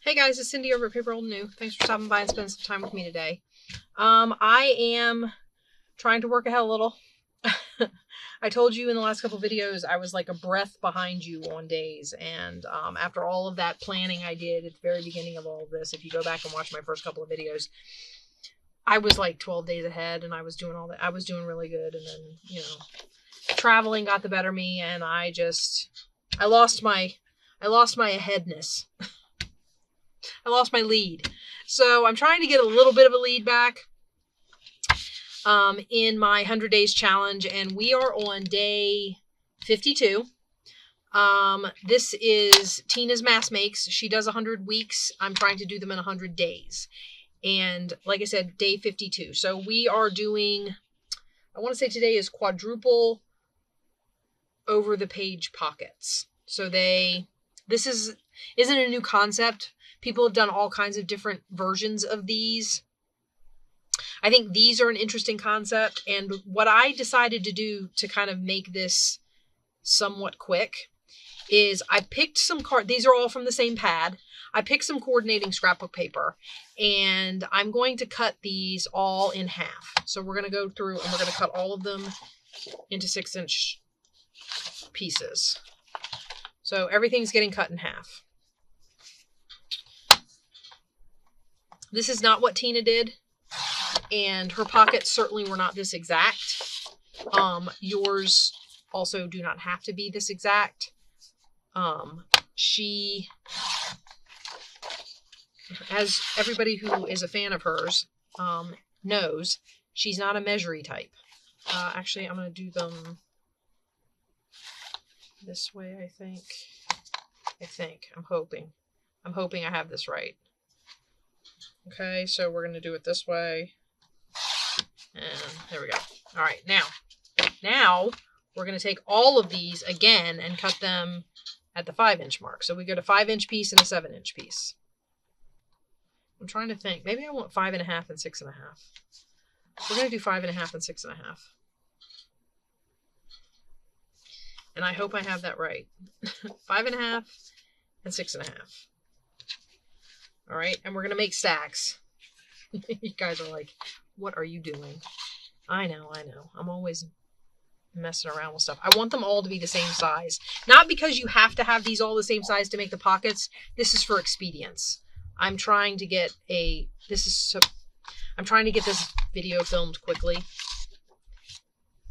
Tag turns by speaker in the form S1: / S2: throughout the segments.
S1: Hey guys, it's Cindy over at paper.old.new. Thanks for stopping by and spending some time with me today. I am trying to work ahead a little. I told you in the last couple videos I was like a breath behind you on days, and after all of that planning I did at the very beginning of all of this, if you go back and watch my first couple of videos, I was like 12 days ahead, and I was doing all that. I was doing really good, and then traveling got the better of me, and I lost my aheadness. I lost my lead. So I'm trying to get a little bit of a lead back in my 100 days challenge, and we are on day 52. This is Tina's Mass Makes. She does 100 weeks. I'm trying to do them in 100 days. And like I said, day 52. So we are doing, I want to say today is quadruple over the page pockets. So this isn't a new concept. People have done all kinds of different versions of these. I think these are an interesting concept. And what I decided to do to kind of make this somewhat quick is I picked some these are all from the same pad. I picked some coordinating scrapbook paper, and I'm going to cut these all in half. So we're going to go through and we're going to cut all of them into 6-inch pieces. So everything's getting cut in half. This is not what Tina did, and her pockets certainly were not this exact. Yours also do not have to be this exact. She, as everybody who is a fan of hers knows, she's not a measury type. Actually, I'm going to do them this way, I think. I'm hoping I have this right. Okay, so we're going to do it this way. And there we go. All right, now we're going to take all of these again and cut them at the 5-inch mark. So we got a 5-inch piece and a 7-inch piece. I'm trying to think. Maybe I want 5.5 and 6.5. We're going to do 5.5 and 6.5. And I hope I have that right. 5.5 and 6.5. All right, and we're going to make stacks. You guys are like, what are you doing? I know. I'm always messing around with stuff. I want them all to be the same size. Not because you have to have these all the same size to make the pockets. This is for expedience. I'm trying to get this video filmed quickly.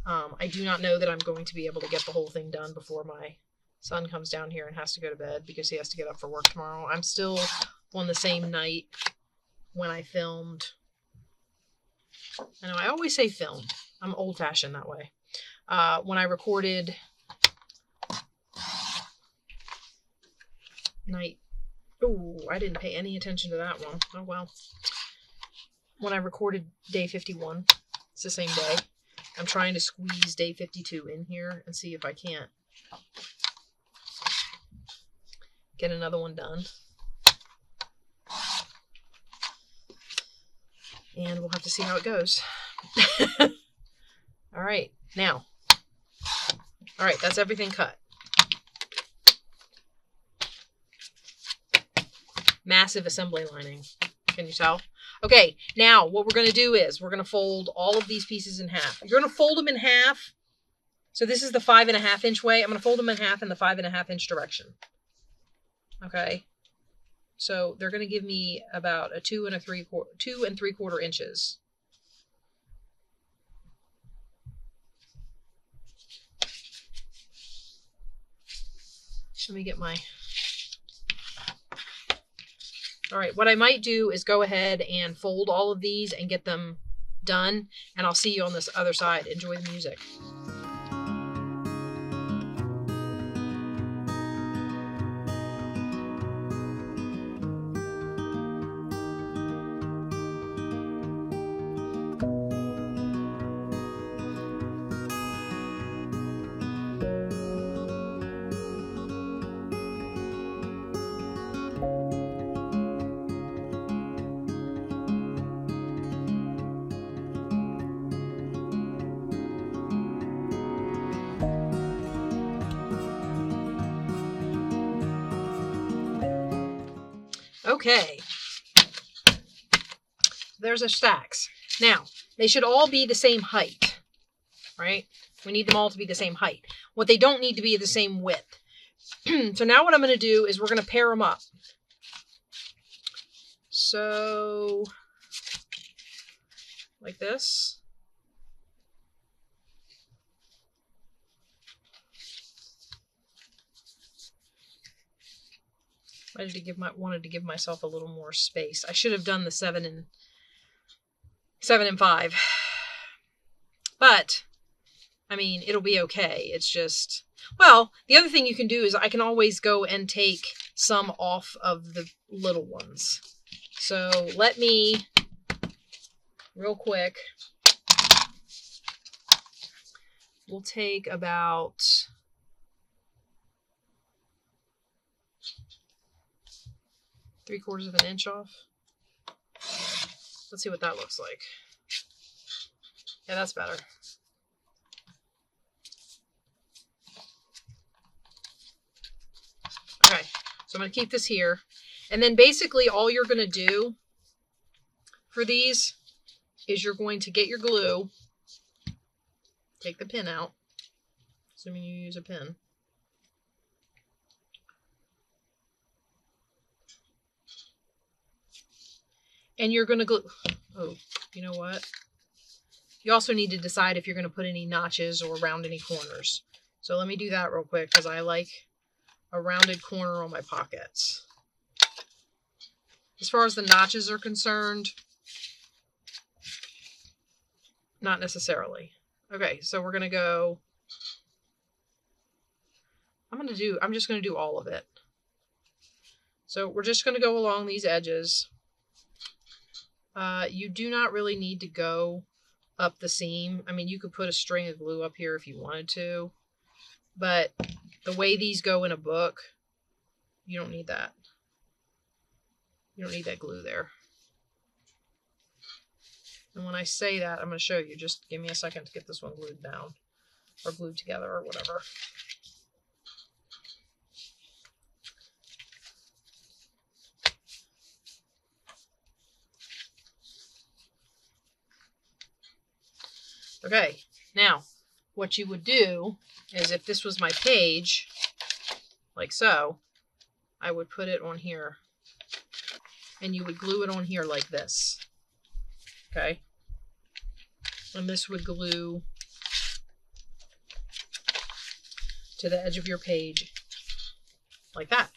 S1: I do not know that I'm going to be able to get the whole thing done before my son comes down here and has to go to bed because he has to get up for work tomorrow. I'm still on the same night when I filmed. I know I always say filmed. I'm old-fashioned that way. When I recorded night. Oh, I didn't pay any attention to that one. Oh well. When I recorded day 51, it's the same day. I'm trying to squeeze day 52 in here and see if I can't get another one done. And we'll have to see how it goes. All right, now. All right, that's everything cut. Massive assembly lining. Can you tell? Okay, now what we're going to do is we're going to fold all of these pieces in half. You're going to fold them in half. So this is the 5.5-inch way. I'm going to fold them in half in the 5.5-inch direction. Okay. So they're going to give me about a 2 3/4 inches. Let me get my... All right, what I might do is go ahead and fold all of these and get them done, and I'll see you on this other side. Enjoy the music. Okay. There's our stacks. Now, they should all be the same height, right? We need them all to be the same height. What they don't need to be the same width. So now what I'm going to do is we're going to pair them up. So, like this. I wanted to give myself a little more space. I should have done the 7 and 5. But, I mean, it'll be okay. It's just, well, the other thing you can do is I can always go and take some off of the little ones. So let me, real quick, we'll take about 3/4 of an inch off. Let's see what that looks like. Yeah, that's better. Okay, so I'm going to keep this here. And then basically all you're going to do for these is you're going to get your glue, take the pin out, assuming you use a pin. And you're going to glue. Oh, you know what? You also need to decide if you're going to put any notches or round any corners. So let me do that real quick because I like a rounded corner on my pockets. As far as the notches are concerned, not necessarily. Okay, so we're going to go. I'm just going to do all of it. So we're just going to go along these edges. You do not really need to go up the seam. I mean, you could put a string of glue up here if you wanted to, but the way these go in a book, you don't need that. You don't need that glue there. And when I say that, I'm going to show you. Just give me a second to get this one glued down or glued together or whatever. Okay, now what you would do is if this was my page, like so, I would put it on here and you would glue it on here like this. Okay, and this would glue to the edge of your page like that.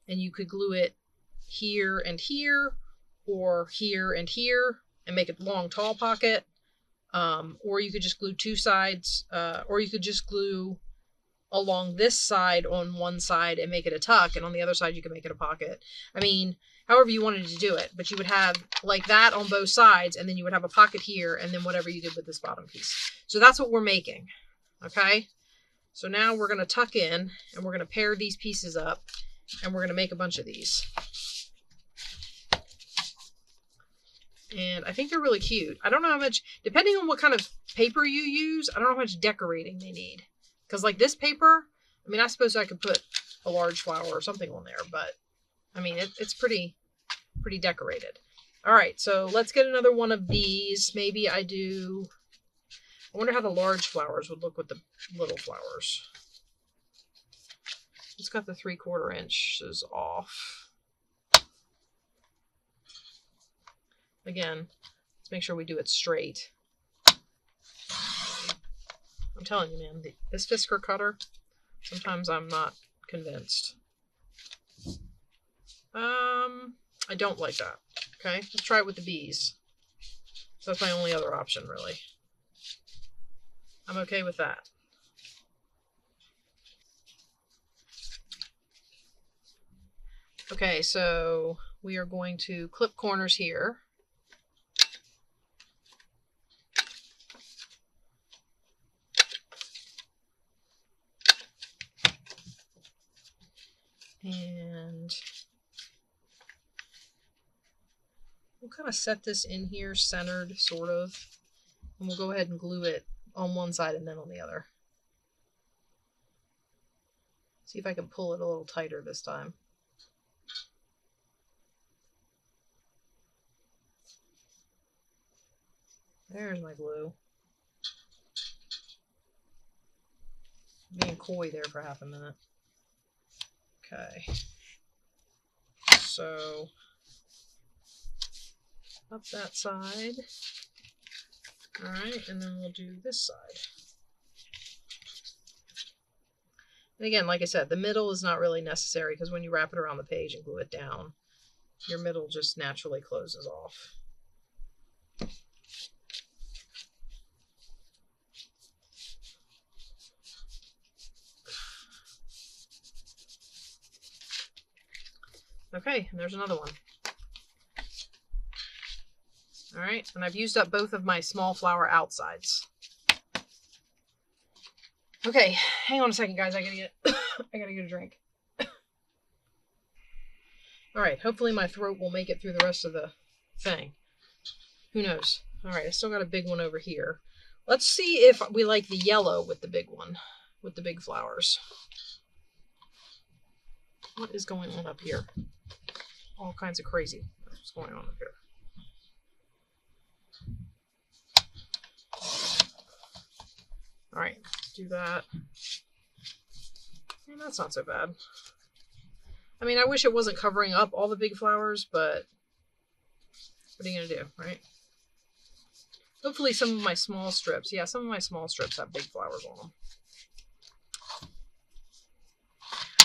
S1: And you could glue it here and here, or here and here, and make a long tall pocket. Or you could just glue two sides, or you could just glue along this side on one side and make it a tuck, and on the other side you can make it a pocket. I mean, however you wanted to do it, but you would have like that on both sides, and then you would have a pocket here, and then whatever you did with this bottom piece. So that's what we're making. Okay, so now we're going to tuck in, and we're going to pair these pieces up, and we're going to make a bunch of these. And I think they're really cute. I don't know how much, depending on what kind of paper you use, I don't know how much decorating they need. Because like this paper, I mean, I suppose I could put a large flower or something on there, but I mean, it's pretty decorated. All right, so let's get another one of these. Maybe I wonder how the large flowers would look with the little flowers. It's got the 3/4 inches off. Again, let's make sure we do it straight. I'm telling you, man, this Fisker cutter, sometimes I'm not convinced. I don't like that. Okay, let's try it with the bees. So that's my only other option, really. I'm okay with that. Okay, so we are going to clip corners here. And we'll kind of set this in here centered, sort of. And we'll go ahead and glue it on one side and then on the other. See if I can pull it a little tighter this time. There's my glue. Being coy there for half a minute. Okay. So up that side. Alright, and then we'll do this side. And again, like I said, the middle is not really necessary because when you wrap it around the page and glue it down, your middle just naturally closes off. Okay, and there's another one. Alright, and I've used up both of my small flower outsides. Okay, hang on a second, guys. I gotta get a drink. Alright, hopefully my throat will make it through the rest of the thing. Who knows? Alright, I still got a big one over here. Let's see if we like the yellow with the big one, with the big flowers. What is going on up here? All kinds of crazy. What's going on up here? Alright, do that. And that's not so bad. I mean, I wish it wasn't covering up all the big flowers, but what are you going to do, right? Hopefully some of my small strips, yeah, some of my small strips have big flowers on them.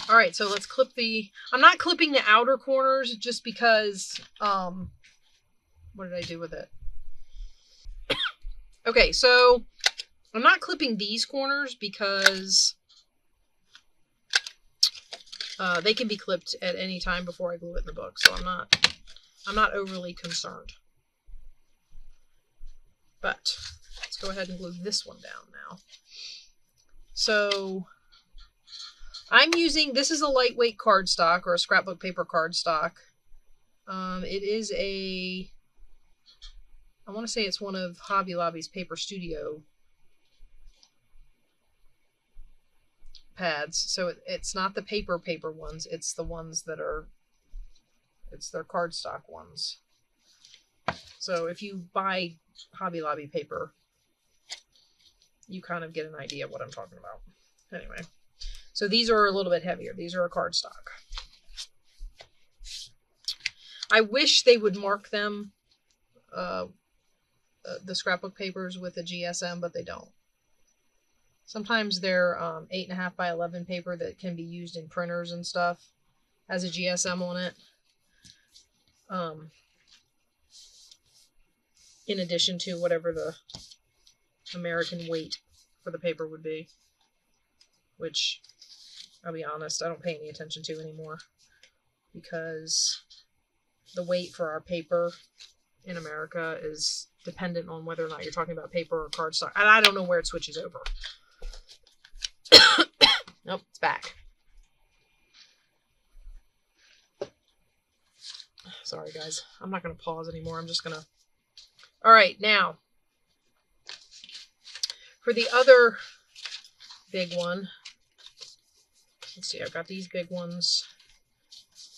S1: Alright, so let's clip the... I'm not clipping the outer corners just because... what did I do with it? Okay, so I'm not clipping these corners because they can be clipped at any time before I glue it in the book, so I'm not overly concerned. But let's go ahead and glue this one down now. So I'm using, this is a lightweight cardstock or a scrapbook paper cardstock. It is a, I want to say it's one of Hobby Lobby's Paper Studio pads. So it's not the paper ones, it's the ones that are, it's their cardstock ones. So if you buy Hobby Lobby paper, you kind of get an idea of what I'm talking about. Anyway, so these are a little bit heavier. These are a cardstock. I wish they would mark them, the scrapbook papers with a GSM, but they don't. Sometimes they're 8.5 by 11 paper that can be used in printers and stuff, has a GSM on it. In addition to whatever the American weight for the paper would be, which I'll be honest, I don't pay any attention to anymore because the weight for our paper in America is dependent on whether or not you're talking about paper or cardstock. And I don't know where it switches over. Nope, it's back. Sorry, guys. I'm not going to pause anymore. I'm just going to... All right, now, for the other big one, let's see, I've got these big ones.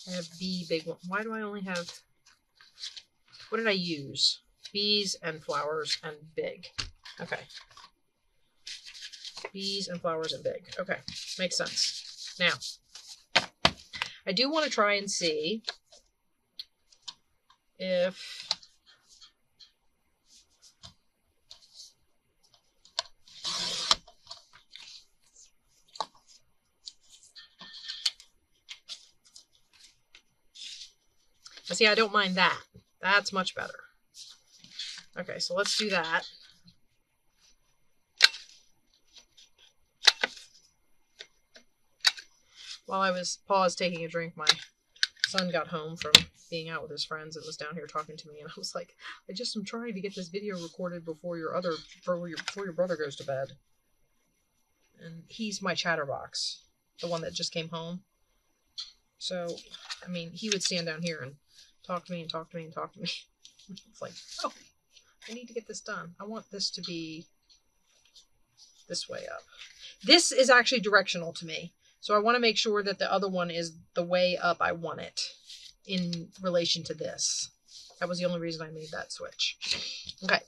S1: I have the big one. Why do I only have, what did I use? Bees and flowers and big. Okay. Bees and flowers and big. Okay, makes sense. Now, I do want to try and see if... See, I don't mind that. That's much better. Okay, so let's do that. While I was paused taking a drink, my son got home from being out with his friends and was down here talking to me, and I was like, I just am trying to get this video recorded before your brother goes to bed. And he's my chatterbox, the one that just came home. So, I mean, he would stand down here and talk to me and talk to me and talk to me. It's like, oh, I need to get this done. I want this to be this way up. This is actually directional to me. So I want to make sure that the other one is the way up I want it in relation to this. That was the only reason I made that switch. Okay.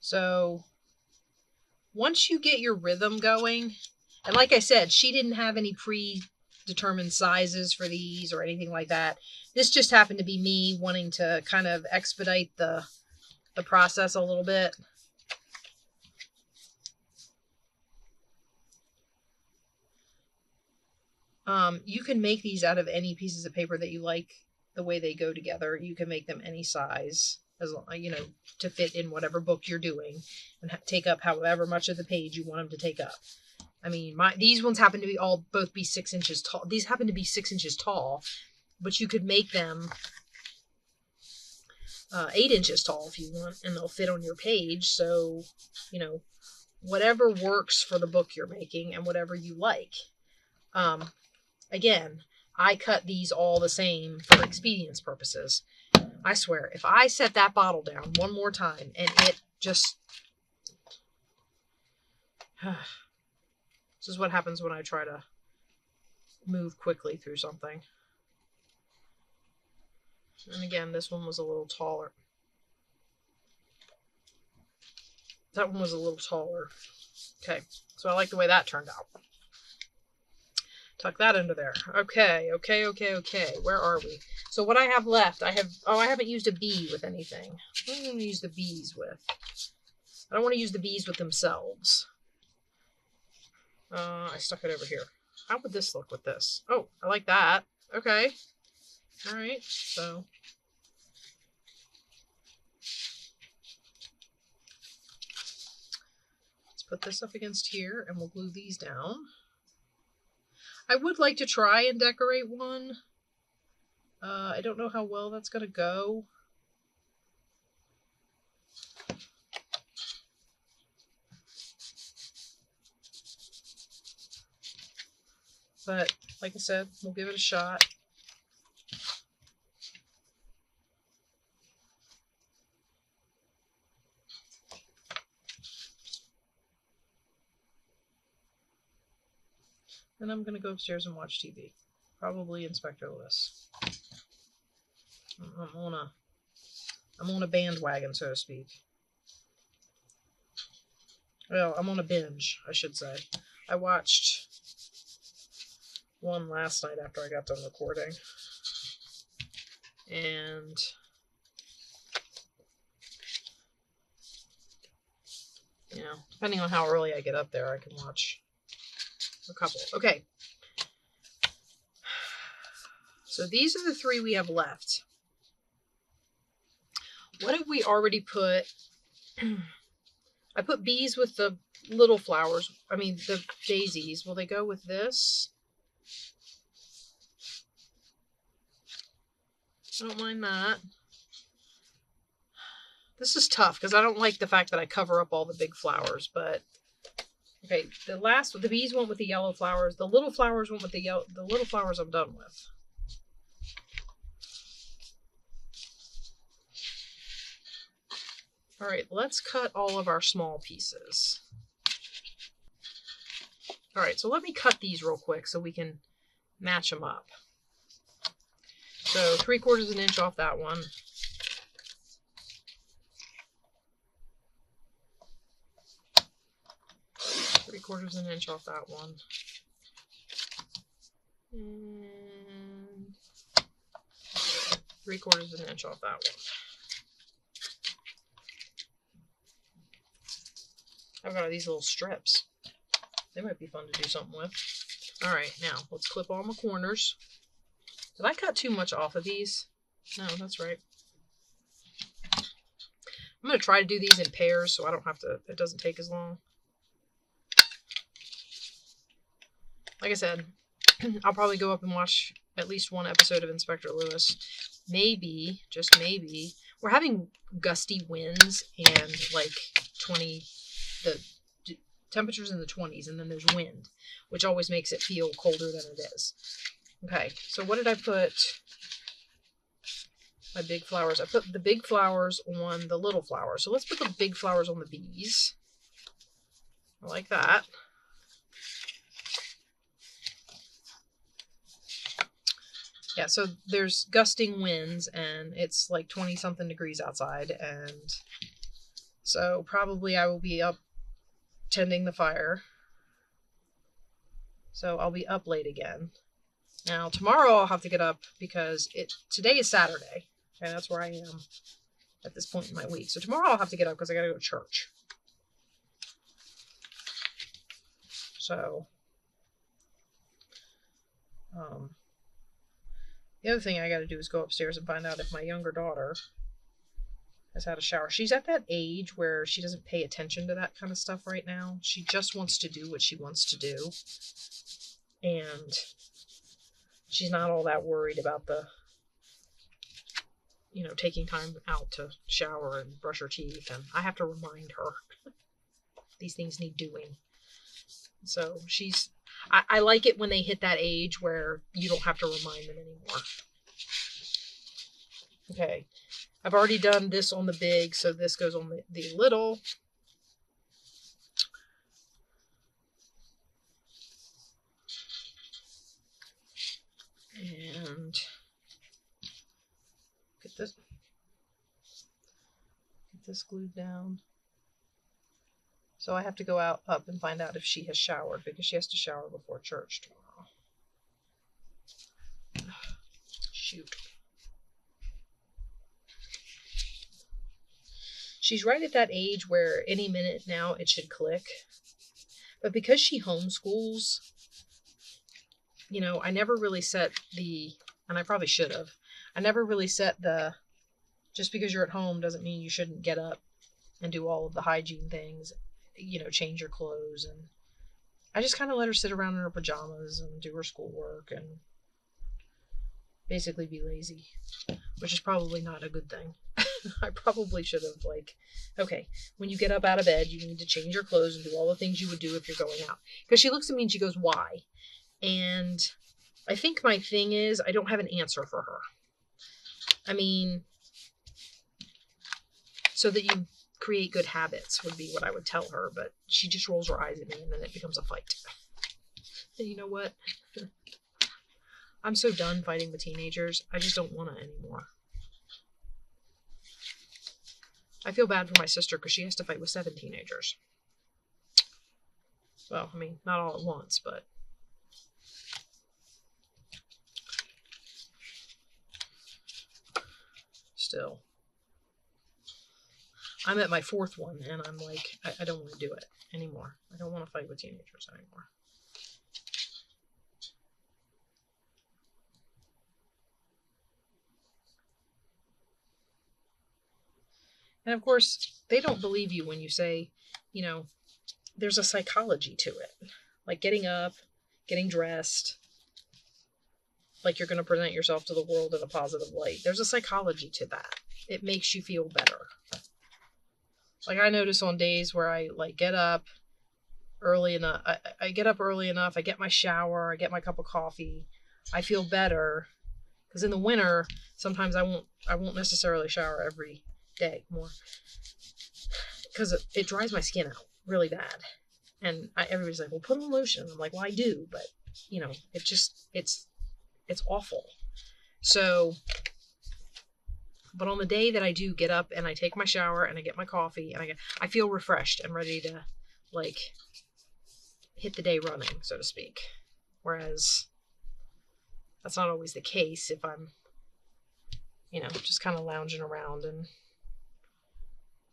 S1: So once you get your rhythm going, and like I said, she didn't have any predetermined sizes for these or anything like that. This just happened to be me wanting to kind of expedite the process a little bit. You can make these out of any pieces of paper that you like the way they go together. You can make them any size, as long, you know, to fit in whatever book you're doing, and take up however much of the page you want them to take up. I mean, these ones happen to be both be 6 inches tall. These happen to be 6 inches tall, but you could make them 8 inches tall if you want, and they'll fit on your page. So, you know, whatever works for the book you're making and whatever you like. Again, I cut these all the same for expedience purposes. I swear, if I set that bottle down one more time and it just... This is what happens when I try to move quickly through something. And again, this one was a little taller. That one was a little taller. Okay, so I like the way that turned out. Tuck that into there. Okay. Where are we? So what I have left, I haven't used a bee with anything. What am I going to use the bees with? I don't want to use the bees with themselves. I stuck it over here. How would this look with this? Oh, I like that. Okay. All right. So let's put this up against here and we'll glue these down. I would like to try and decorate one. I don't know how well that's going to go. But, like I said, we'll give it a shot. Then I'm going to go upstairs and watch TV. Probably Inspector Lewis. I'm on a bandwagon, so to speak. Well, I'm on a binge, I should say. I watched one last night after I got done recording. And you know, depending on how early I get up there, I can watch a couple. Okay. So these are the 3 we have left. What have we already put? I put bees with the little flowers. I mean, the daisies. Will they go with this? I don't mind that. This is tough because I don't like the fact that I cover up all the big flowers, but okay, the bees went with the yellow flowers. The little flowers went with the yellow. The little flowers I'm done with. All right, let's cut all of our small pieces. All right, so let me cut these real quick so we can match them up. So 3/4 of an inch off that one. Three-quarters of an inch off that one. And 3/4 of an inch off that one. I've got these little strips. They might be fun to do something with. All right, now let's clip all my corners. Did I cut too much off of these? No, that's right. I'm going to try to do these in pairs so I don't have to, it doesn't take as long. Like I said, I'll probably go up and watch at least one episode of Inspector Lewis. Maybe, just maybe, we're having gusty winds and like the temperatures in the 20s, and then there's wind, which always makes it feel colder than it is. Okay, so what did I put? My big flowers. I put the big flowers on the little flowers. So let's put the big flowers on the bees. I like that. Yeah, so there's gusting winds and it's like 20 something degrees outside, and So probably I will be up tending the fire. So I'll be up late again. Now tomorrow I'll have to get up because today is Saturday. Okay, that's where I am at this point in my week. So tomorrow I'll have to get up because I gotta go to church. So the other thing I gotta do is go upstairs and find out if my younger daughter has had a shower. She's at that age where she doesn't pay attention to that kind of stuff right now. She just wants to do what she wants to do. And she's not all that worried about taking time out to shower and brush her teeth. And I have to remind her these things need doing. So I like it when they hit that age where you don't have to remind them anymore. Okay. I've already done this on the big, so this goes on the little. And get this glued down. So I have to go up and find out if she has showered, because she has to shower before church tomorrow. Shoot. She's right at that age where any minute now it should click. But because she homeschools, I never really set and I probably should have, I never really set just because you're at home doesn't mean you shouldn't get up and do all of the hygiene things, change your clothes. And I just kind of let her sit around in her pajamas and do her schoolwork and basically be lazy, which is probably not a good thing. I probably should have, okay, when you get up out of bed, you need to change your clothes and do all the things you would do if you're going out. Because she looks at me and she goes, why? And I think my thing is I don't have an answer for her. I mean, so that you create good habits would be what I would tell her, but she just rolls her eyes at me and then it becomes a fight. And you know what? I'm so done fighting with teenagers. I just don't want to anymore. I feel bad for my sister because she has to fight with 7 teenagers. Well, I mean, not all at once, but still. I'm at my 4th one, and I'm like, I don't want to do it anymore. I don't want to fight with teenagers anymore. And of course, they don't believe you when you say, there's a psychology to it. Like getting up, getting dressed, like you're going to present yourself to the world in a positive light. There's a psychology to that. It makes you feel better. Like I notice on days where I get up early enough, I get up early enough, I get my shower, I get my cup of coffee, I feel better. Because in the winter, sometimes I won't necessarily shower every day more. Because it dries my skin out really bad. And everybody's like, well, put on lotion. I'm like, well, I do, but it's awful. So, but on the day that I do get up and I take my shower and I get my coffee and I feel refreshed and ready to hit the day running, so to speak. Whereas that's not always the case if I'm, just kind of lounging around and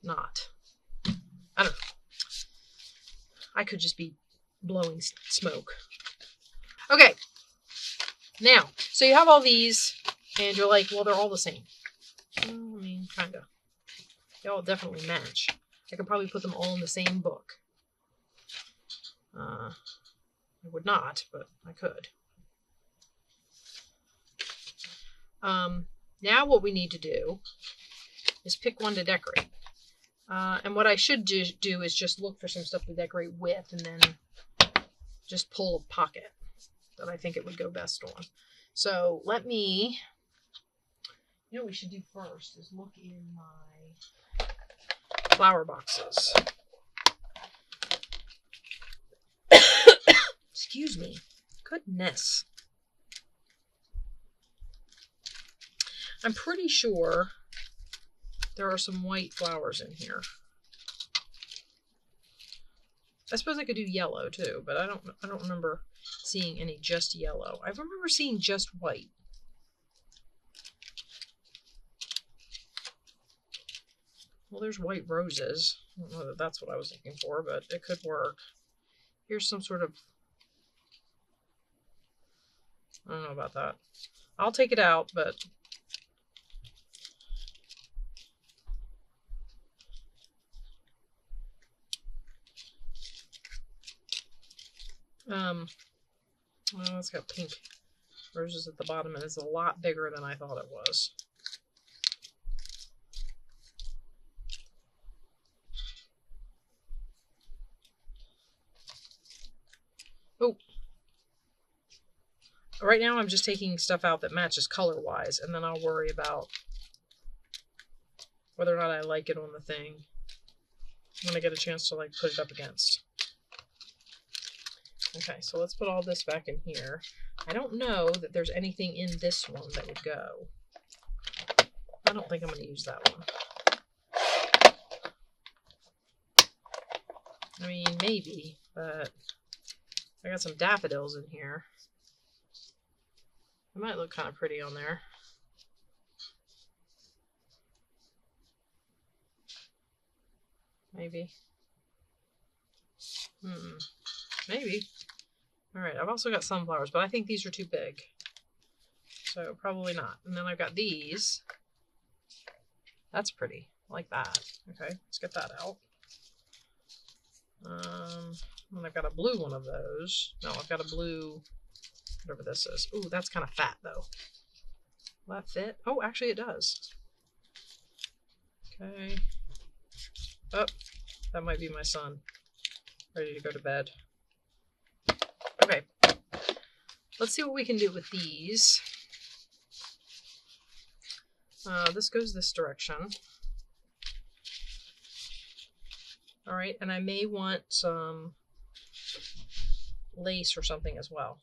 S1: not. I don't know. I could just be blowing smoke. Okay. Now, so you have all these and you're like, well, they're all the same. Well, I mean, kind of. They all definitely match. I could probably put them all in the same book. I would not, but I could. Now what we need to do is pick one to decorate. And what I should do is just look for some stuff to decorate with and then just pull a pocket that I think it would go best on. So let me, what we should do first is look in my flower boxes. Excuse me. Goodness. I'm pretty sure there are some white flowers in here. I suppose I could do yellow too, but I don't remember seeing any just yellow. I remember seeing just white. Well, there's white roses. I don't know that that's what I was looking for, but it could work. Here's some sort of... I don't know about that. I'll take it out, but... well, it's got pink roses at the bottom, and it's a lot bigger than I thought it was. Oh. Right now I'm just taking stuff out that matches color-wise, and then I'll worry about whether or not I like it on the thing when I get a chance to like put it up against. Okay, so let's put all this back in here. I don't know that there's anything in this one that would go. I don't think I'm going to use that one. I mean, maybe, but I got some daffodils in here. It might look kind of pretty on there. Maybe. Maybe. Alright, I've also got sunflowers, but I think these are too big. So probably not. And then I've got these. That's pretty. I like that. Okay, let's get that out. And I've got a blue one of those. No, I've got a blue, whatever this is. Ooh, that's kind of fat though. Will that fit? Oh, actually it does. Okay. Oh, that might be my son. Ready to go to bed. Okay. Let's see what we can do with these. This goes this direction. All right, and I may want some lace or something as well.